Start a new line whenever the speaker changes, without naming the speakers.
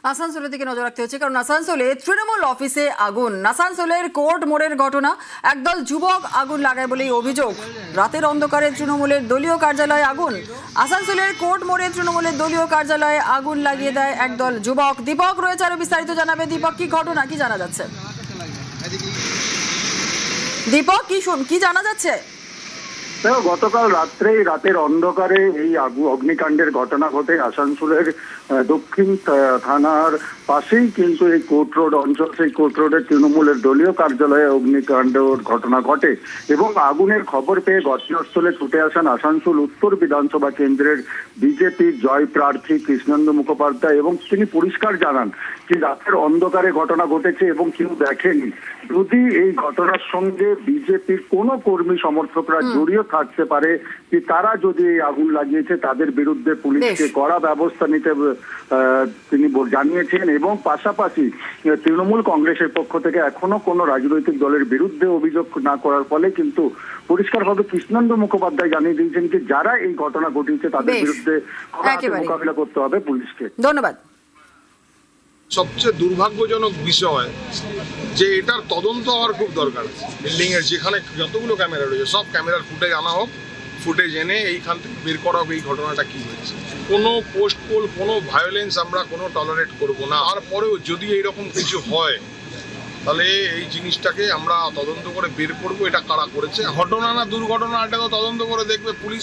আসানসোলের দিকে নজর রাখতে হচ্ছে, কারণ আসানসোলে তৃণমূল অফিসে আগুন। আসানসোলের কোর্ট মোড়ের ঘটনা, একদল যুবক আগুন লাগায় বলেই অভিযোগ। রাতের অন্ধকারে তৃণমূলের দলীয় কার্যালয়ে আগুন। আসানসোলের কোর্ট মোড়ে তৃণমূলের দলীয় কার্যালয়ে আগুন লাগিয়ে দেয় একদল যুবক। দীপক রয়েছে, আরো বিস্তারিত জানাবে। দীপক, কি ঘটনা, কি জানা যাচ্ছে? দীপক, কি জানা যাচ্ছে?
গতকাল রাতের অন্ধকারে এই অগ্নিকাণ্ডের ঘটনা ঘটে আসানসোলের দক্ষিণ থানার পাশেই, কিন্তু এই কোর্ট রোড অঞ্চল, সেই কোর্ট রোডের তৃণমূলের দলীয় কার্যালয়ে অগ্নিকাণ্ডের ঘটনা ঘটে এবং আগুনের খবর পেয়ে ঘটনাস্থলে ছুটে আসেন আসানসোল উত্তর বিধানসভা কেন্দ্রের বিজেপির জয় প্রার্থী কৃষ্ণেন্দু মুখোপাধ্যায়, এবং তিনি পরিষ্কার জানান যে রাতের অন্ধকারে ঘটনা ঘটেছে এবং কেউ দেখেনি। যদি এই ঘটনার সঙ্গে বিজেপির কোনো কর্মী সমর্থকরা জড়িয়ে থাকতে পারে, যে তারা যদি এই আগুন লাগিয়েছে, তাদের বিরুদ্ধে পুলিশকে কড়া ব্যবস্থা নিতে তিনি জানিয়েছেন। এবং পাশাপাশি তৃণমূল কংগ্রেসের পক্ষ থেকে এখনো কোনো রাজনৈতিক দলের বিরুদ্ধে অভিযোগ না করার ফলে কিন্তু পরিষ্কারভাবে কৃষ্ণেন্দু মুখোপাধ্যায় জানিয়ে দিয়েছেন যে যারা এই ঘটনা ঘটিয়েছে তাদের বিরুদ্ধে মোকাবিলা করতে হবে পুলিশকে।
ধন্যবাদ।
সবচেয়ে দুর্ভাগ্যজনক বিষয় যে এটার তদন্ত হওয়ার খুব দরকার আছে। বিল্ডিং এর যেখানে যতগুলো ক্যামেরা রয়েছে সব ক্যামেরার ফুটেজ আনা হোক, ফুটেজ এনে এইখান থেকে বের করা হোক এই ঘটনাটা কি হয়েছে। কোনো পোস্ট পোল, কোনো ভায়োলেন্স আমরা কোনো টলারেট করব না। আর পরেও যদি এইরকম কিছু হয় তাহলে এই জিনিসটাকে আমরা তদন্ত করে বের করব, এটা কারা করেছে। ঘটনা না দুর্ঘটনা, এটা তো তদন্ত করে দেখবে পুলিশ।